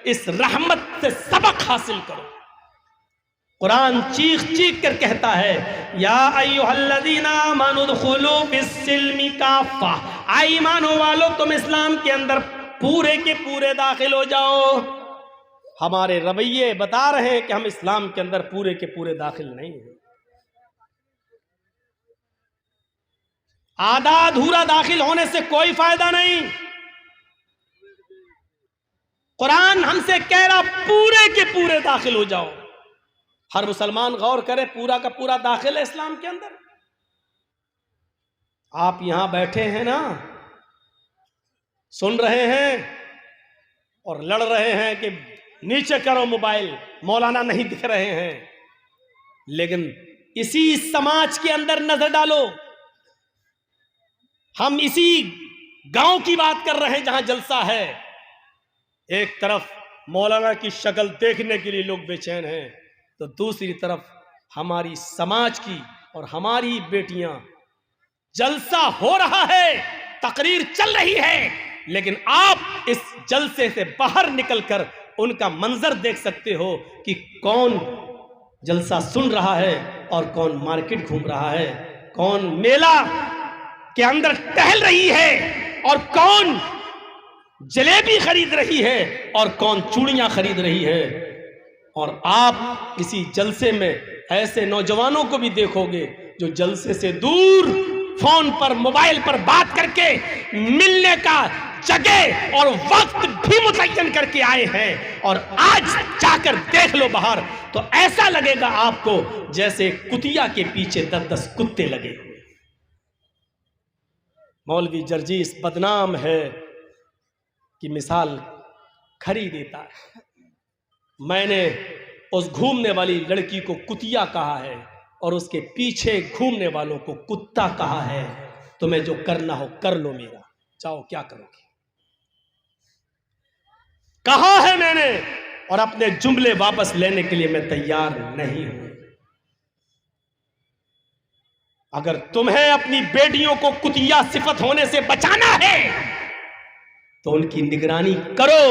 اس رحمت سے سبق حاصل کرو۔ قرآن چیخ چیخ کر کہتا ہے یا ایھا الذین آمنوا ادخلوا فی السلم کافہ، اے ایمانو والو تم اسلام کے اندر پورے کے پورے داخل ہو جاؤ۔ ہمارے رویے بتا رہے ہیں کہ ہم اسلام کے اندر پورے کے پورے داخل نہیں ہیں، آدھا ادھورا داخل ہونے سے کوئی فائدہ نہیں۔ قرآن ہم سے کہہ رہا پورے کے پورے داخل ہو جاؤ۔ ہر مسلمان غور کرے، پورا کا پورا داخل ہے اسلام کے اندر؟ آپ یہاں بیٹھے ہیں نا، سن رہے ہیں اور لڑ رہے ہیں کہ نیچے کرو موبائل، مولانا نہیں دکھ رہے ہیں، لیکن اسی سماج کے اندر نظر ڈالو، ہم اسی گاؤں کی بات کر رہے ہیں جہاں جلسہ ہے، ایک طرف مولانا کی شکل دیکھنے کے لیے لوگ بے چین ہیں، تو دوسری طرف ہماری سماج کی اور ہماری بیٹیاں، جلسہ ہو رہا ہے، تقریر چل رہی ہے، لیکن آپ اس جلسے سے باہر نکل کر ان کا منظر دیکھ سکتے ہو کہ کون جلسہ سن رہا ہے اور کون مارکیٹ گھوم رہا ہے، کون میلہ کے اندر ٹہل رہی ہے اور کون جلیبی خرید رہی ہے اور کون چوڑیاں خرید رہی ہے۔ اور آپ اسی جلسے میں ایسے نوجوانوں کو بھی دیکھو گے جو جلسے سے دور فون پر موبائل پر بات کر کے ملنے کا جگہ اور وقت بھی متعین کر کے آئے ہیں، اور آج جا کر دیکھ لو باہر تو ایسا لگے گا آپ کو جیسے کتیا کے پیچھے 10 کتے لگے ہوئے۔ مولوی جرجیس بدنام ہے کہ مثال کھری دیتا ہے۔ میں نے اس گھومنے والی لڑکی کو کتیا کہا ہے اور اس کے پیچھے گھومنے والوں کو کتا کہا ہے۔ تمہیں جو کرنا ہو کر لو، میرا چاہو کیا کرو گے، کہا ہے میں نے، اور اپنے جملے واپس لینے کے لیے میں تیار نہیں ہوں۔ اگر تمہیں اپنی بیٹیوں کو کتیا صفت ہونے سے بچانا ہے تو ان کی نگرانی کرو،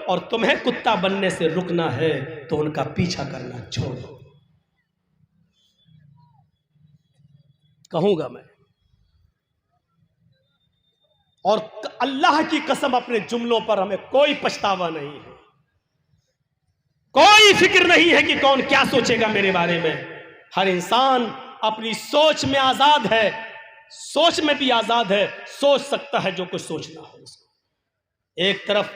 اور تمہیں کتا بننے سے رکنا ہے تو ان کا پیچھا کرنا چھوڑو۔ کہوں گا میں، اور اللہ کی قسم اپنے جملوں پر ہمیں کوئی پچھتاوا نہیں ہے، کوئی فکر نہیں ہے کہ کون کیا سوچے گا میرے بارے میں۔ ہر انسان اپنی سوچ میں آزاد ہے، سوچ میں بھی آزاد ہے، سوچ سکتا ہے جو کچھ سوچنا ہو اس کو۔ ایک طرف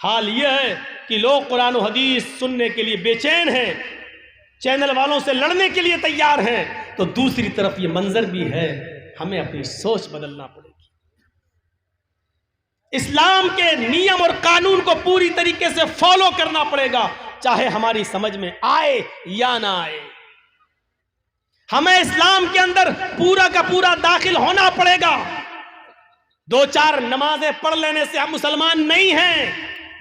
حال یہ ہے کہ لوگ قرآن و حدیث سننے کے لیے بے چین ہیں، چینل والوں سے لڑنے کے لیے تیار ہیں، تو دوسری طرف یہ منظر بھی ہے، ہمیں اپنی سوچ بدلنا پڑے گی۔ اسلام کے نیم اور قانون کو پوری طریقے سے فالو کرنا پڑے گا، چاہے ہماری سمجھ میں آئے یا نہ آئے۔ ہمیں اسلام کے اندر پورا کا پورا داخل ہونا پڑے گا۔ 2-4 نمازیں پڑھ لینے سے ہم مسلمان نہیں ہیں،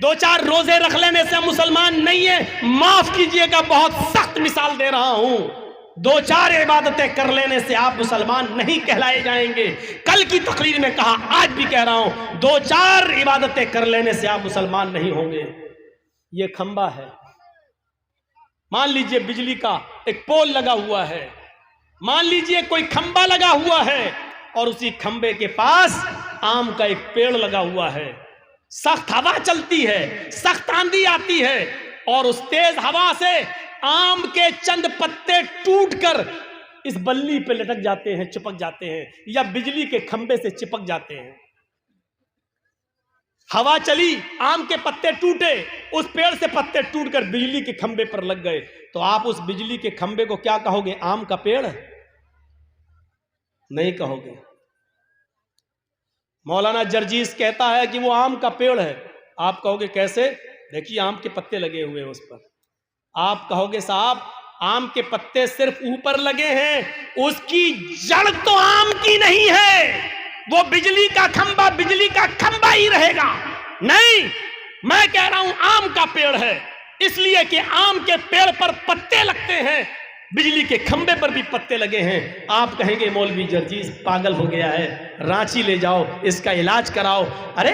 2-4 روزے رکھ لینے سے ہم مسلمان نہیں ہیں۔ معاف کیجئے گا، بہت سخت مثال دے رہا ہوں، 2-4 عبادتیں کر لینے سے آپ مسلمان نہیں کہلائے جائیں گے۔ کل کی تقریر میں کہا، آج بھی کہہ رہا ہوں، 2-4 عبادتیں کر لینے سے آپ مسلمان نہیں ہوں گے۔ یہ کھمبا ہے، مان لیجئے بجلی کا ایک پول لگا ہوا ہے، مان لیجئے کوئی کھمبا لگا ہوا ہے، اور اسی کھمبے کے پاس آم کا ایک پیڑ لگا ہوا ہے۔ سخت ہوا چلتی ہے، سخت آندھی آتی ہے، اور اس تیز ہوا سے آم کے چند پتے ٹوٹ کر اس بلی پہ لٹک جاتے ہیں، چپک جاتے ہیں، یا بجلی کے کھمبے سے چپک جاتے ہیں۔ ہوا چلی، آم کے پتے ٹوٹے، اس پیڑ سے پتے ٹوٹ کر بجلی کے کھمبے پر لگ گئے، تو آپ اس بجلی کے کھمبے کو کیا کہو گے؟ آم کا پیڑ نہیں کہو گے۔ مولانا جرجیس کہتا ہے کہ وہ آم کا پیڑ ہے، آپ کہو گے کیسے؟ دیکھیے آم کے پتے لگے ہوئے ہیں اس پر۔ آپ کہو گے صاحب آم کے پتے صرف اوپر لگے ہیں، اس کی جڑ تو آم کی نہیں ہے، وہ بجلی کا کھمبا ہی رہے گا۔ نہیں، میں کہہ رہا ہوں آم کا پیڑ ہے، اس لیے کہ آم کے پیڑ پر پتے لگتے ہیں، بجلی کے کھمبے پر بھی پتے لگے ہیں۔ آپ کہیں گے مولوی جرجیس پاگل ہو گیا ہے، رانچی لے جاؤ، اس کا علاج کراؤ۔ ارے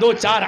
2-4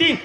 3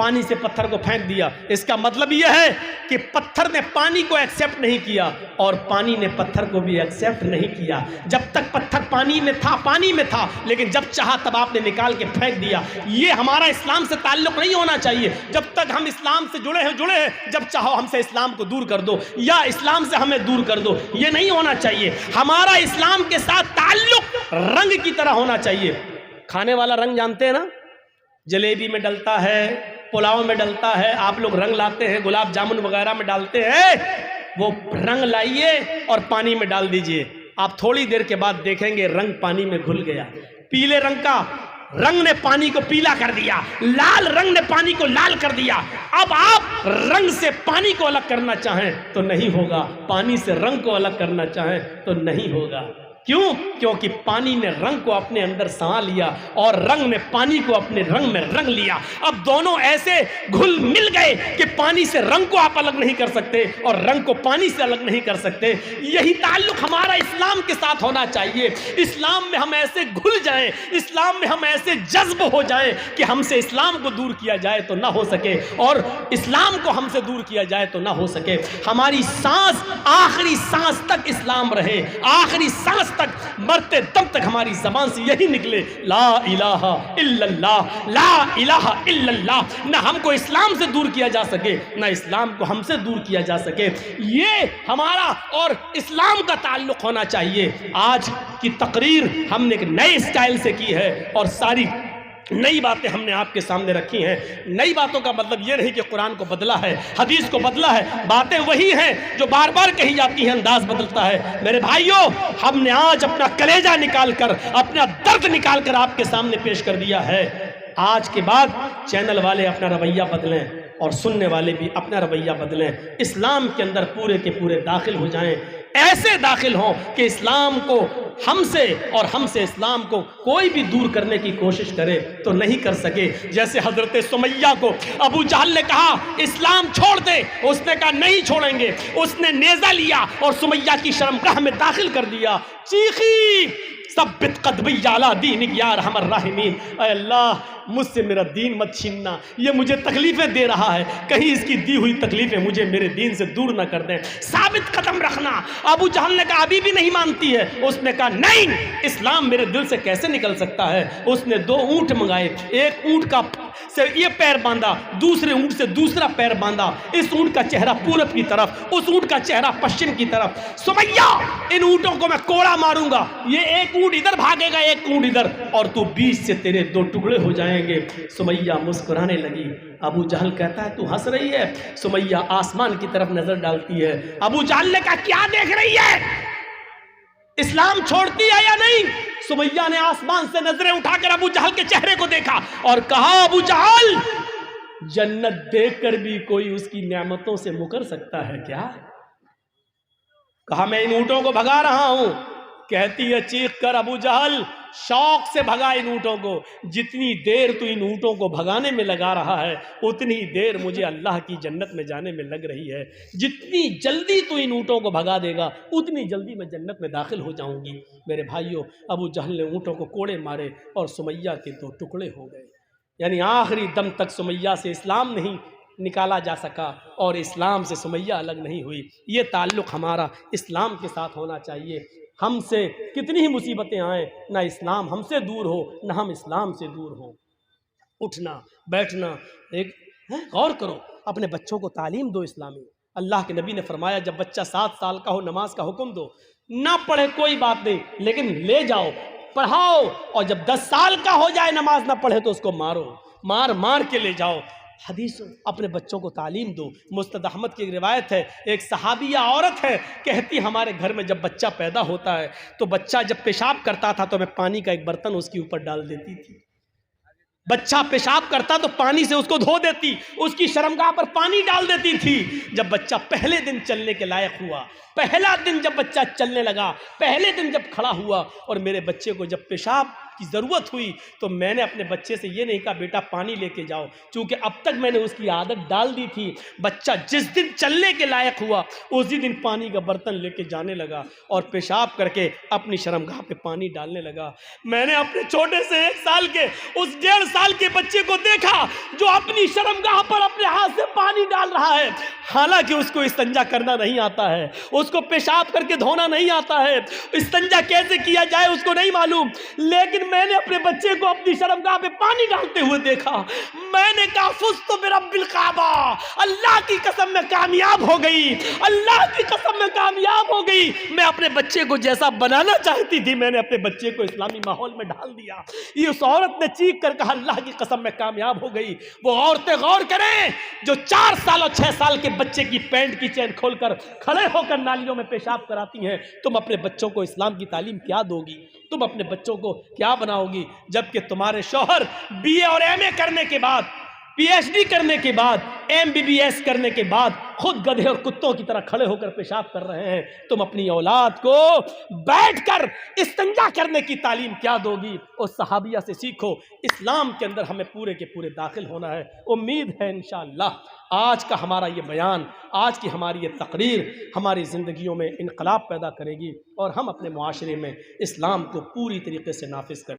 پانی سے پتھر کو پھینک دیا. اس کا مطلب یہ ہے کہ پتھر نے پانی کو ایکسیپٹ نہیں کیا اور پانی نے پتھر کو بھی ایکسیپٹ نہیں کیا. جب تک پتھر پانی میں تھا لیکن جب چاہا تب آپ نے نکال کے پھینک دیا. یہ ہمارا اسلام سے تعلق نہیں ہونا چاہیے. جب تک ہم اسلام سے جڑے ہیں, جب چاہو ہم سے اسلام کو دور کر دو یا اسلام سے ہمیں دور کر دو, یہ نہیں ہونا چاہیے. ہمارا اسلام کے ساتھ تعلق رنگ کی طرح ہونا چاہیے. کھانے والا رنگ جانتے ہیں نا, جلیبی میں ڈلتا ہے, پلاؤ میں ڈلتا ہے, آپ لوگ رنگ لاتے ہیں, گلاب جامن وغیرہ میں ڈالتے ہیں. وہ رنگ لائیے اور پانی میں ڈال دیجئے, آپ تھوڑی دیر کے بعد دیکھیں گے رنگ پانی میں گھل گیا. پیلے رنگ کا رنگ نے پانی کو پیلا کر دیا, لال رنگ نے پانی کو لال کر دیا. اب آپ رنگ سے پانی کو الگ کرنا چاہیں تو نہیں ہوگا, پانی سے رنگ کو الگ کرنا چاہیں تو نہیں ہوگا. کیوں؟ کیونکہ پانی نے رنگ کو اپنے اندر سما لیا اور رنگ نے پانی کو اپنے رنگ میں رنگ لیا. اب دونوں ایسے گھل مل گئے کہ پانی سے رنگ کو آپ الگ نہیں کر سکتے اور رنگ کو پانی سے الگ نہیں کر سکتے. یہی تعلق ہمارا اسلام کے ساتھ ہونا چاہیے. اسلام میں ہم ایسے گھل جائیں, اسلام میں ہم ایسے جذب ہو جائیں کہ ہم سے اسلام کو دور کیا جائے تو نہ ہو سکے اور اسلام کو ہم سے دور کیا جائے تو نہ ہو سکے. ہماری سانس آخری سانس تک اسلام رہے, آخری سانس تک, مرتے دم تک ہماری زبان سے یہی نکلے, لا الہ الا اللہ, لا الہ الا اللہ. نہ ہم کو اسلام سے دور کیا جا سکے نہ اسلام کو ہم سے دور کیا جا سکے. یہ ہمارا اور اسلام کا تعلق ہونا چاہیے. آج کی تقریر ہم نے ایک نئے اسٹائل سے کی ہے اور ساری نئی باتیں ہم نے آپ کے سامنے رکھی ہیں. نئی باتوں کا مطلب یہ نہیں کہ قرآن کو بدلا ہے, حدیث کو بدلا ہے. باتیں وہی ہیں جو بار بار کہی جاتی ہیں, انداز بدلتا ہے. میرے بھائیوں, ہم نے آج اپنا کلیجہ نکال کر, اپنا درد نکال کر آپ کے سامنے پیش کر دیا ہے. آج کے بعد چینل والے اپنا رویہ بدلیں اور سننے والے بھی اپنا رویہ بدلیں. اسلام کے اندر پورے کے پورے داخل ہو جائیں, ایسے داخل ہوں کہ اسلام کو ہم سے اور ہم سے اسلام کو کوئی بھی دور کرنے کی کوشش کرے تو نہیں کر سکے. جیسے حضرت سمیہ کو ابو جہل نے کہا اسلام چھوڑ دے, اس نے کہا نہیں چھوڑیں گے. اس نے نیزہ لیا اور سمیہ کی شرمگاہ میں داخل کر دیا. چیخی ثبت قدمی علی دینک یا ارحم الراحمین, اے اللہ مجھ سے میرا دین مت چھیننا, یہ مجھے تکلیفیں دے رہا ہے, کہیں اس کی دی ہوئی تکلیفیں مجھے میرے دین سے دور نہ کر دیں. ثابت قدم رکھنا. ابو جہل نے کہا ابھی بھی نہیں مانتی ہے. اس نے کہا نہیں, اسلام میرے دل سے کیسے نکل سکتا ہے. اس نے 2 اونٹ منگائے, ایک اونٹ کا سے یہ پیر باندھا, دوسرے اونٹ سے دوسرا پیر باندھا. اس اونٹ کا چہرہ پورب کی طرف, اس اونٹ کا چہرہ پشچم کی طرف. سمیہ ان اونٹوں کو میں کوڑا ماروں گا, یہ ایک اونٹ ادھر بھاگے گا, ایک اونٹ ادھر, اور تو بیچ سے تیرے 2 ٹکڑے ہو جائیں گے. سمیہ مسکرانے لگی. ابو جہل کہتا ہے تو ہنس رہی ہے. سمیہ آسمان کی طرف نظر ڈالتی ہے. ابو جہل نے کہا کیا دیکھ رہی ہے, اسلام چھوڑتی ہے یا نہیں؟ سمیہ نے آسمان سے نظریں اٹھا کر ابو جہل کے چہرے کو دیکھا اور کہا ابو جہل جنت دیکھ کر بھی کوئی اس کی نعمتوں سے مکر سکتا ہے کیا؟ کہا میں ان اونٹوں کو بھگا رہا ہوں. کہتی ہے چیخ کر ابو جہل شوق سے بھگا ان اونٹوں کو. جتنی دیر تو ان اونٹوں کو بھگانے میں لگا رہا ہے اتنی دیر مجھے اللہ کی جنت میں جانے میں لگ رہی ہے. جتنی جلدی تو ان اونٹوں کو بھگا دے گا اتنی جلدی میں جنت میں داخل ہو جاؤں گی. میرے بھائیوں, ابو جہل نے اونٹوں کو کوڑے مارے اور سمیہ کے 2 ٹکڑے ہو گئے. یعنی آخری دم تک سمیہ سے اسلام نہیں نکالا جا سکا اور اسلام سے سمیہ الگ نہیں ہوئی. یہ تعلق ہمارا اسلام کے ساتھ ہونا چاہیے. ہم سے کتنی ہی مصیبتیں آئیں, نہ اسلام ہم سے دور ہو نہ ہم اسلام سے دور ہوں. اٹھنا بیٹھنا, ایک غور کرو, اپنے بچوں کو تعلیم دو اسلامی. اللہ کے نبی نے فرمایا جب بچہ 7 سال کا ہو نماز کا حکم دو. نہ پڑھے کوئی بات نہیں, لیکن لے جاؤ پڑھاؤ, اور جب 10 سال کا ہو جائے نماز نہ پڑھے تو اس کو مارو, مار کے لے جاؤ. حدیث اپنے بچوں کو تعلیم دو. مستد احمد کی ایک روایت ہے, ایک صحابیہ عورت ہے, کہتی ہمارے گھر میں جب بچہ پیدا ہوتا ہے تو بچہ جب پیشاب کرتا تھا تو میں پانی کا ایک برتن اس کے اوپر ڈال دیتی تھی. بچہ پیشاب کرتا تو پانی سے اس کو دھو دیتی, اس کی شرمگاہ پر پانی ڈال دیتی تھی. جب بچہ پہلے دن چلنے کے لائق ہوا, پہلا دن جب بچہ چلنے لگا, پہلے دن جب کھڑا ہوا اور میرے بچے کو جب پیشاب کی ضرورت ہوئی تو میں نے اپنے بچے سے یہ نہیں کہا بیٹا پانی لے کے جاؤ، چونکہ اب تک میں نے اس کی عادت ڈال دی تھی۔ بچہ جس دن چلنے کے لائق ہوا اسی دن پانی کا برتن لے کے جانے لگا اور پیشاب کر کے اپنی شرمگاہ پہ پانی ڈالنے لگا۔ میں نے اپنے چھوٹے سے 1 سال کے اس 1.5 سال کے بچے کو دیکھا جو اپنی شرمگاہ پر اپنے ہاتھ سے پانی ڈال رہا ہے، حالانکہ اس کو استنجا کرنا نہیں آتا ہے، اس کو پیشاب کر کے دھونا نہیں آتا ہے، استنجا کیسے کیا جائے اس کو نہیں معلوم، لیکن میں نے اپنے بچے کو اپنی شرمگاہ پہ پانی ڈالتے ہوئے دیکھا۔ میں نے کہا فزت برب الکعبہ، اللہ کی قسم میں کامیاب ہو گئی، اللہ کی قسم میں کامیاب ہو گئی۔ میں اپنے بچے کو جیسا بنانا چاہتی تھی میں نے اپنے بچے کو اسلامی ماحول میں ڈال دیا۔ یہ اس عورت نے چیخ کر کہا اللہ کی قسم میں کامیاب ہو گئی۔ وہ عورتیں غور کریں جو 4 سال اور 6 سال کے بچے کی پینٹ کی چین کھول کر کھڑے ہو کر نالیوں میں پیشاب کراتی ہیں، تم اپنے بچوں کو اسلام کی تعلیم کیا دو گی؟ تم اپنے بچوں کو کیا بناؤ گی؟ جبکہ تمہارے شوہر BA اور MA کرنے کے بعد، PhD کرنے کے بعد، MBBS کرنے کے بعد خود گدھے اور کتوں کی طرح کھڑے ہو کر پیشاب کر رہے ہیں، تم اپنی اولاد کو بیٹھ کر استنجا کرنے کی تعلیم کیا دو گی؟ اور صحابیہ سے سیکھو، اسلام کے اندر ہمیں پورے کے پورے داخل ہونا ہے۔ امید ہے انشاءاللہ آج کا ہمارا یہ بیان، آج کی ہماری یہ تقریر ہماری زندگیوں میں انقلاب پیدا کرے گی اور ہم اپنے معاشرے میں اسلام کو پوری طریقے سے نافذ کریں۔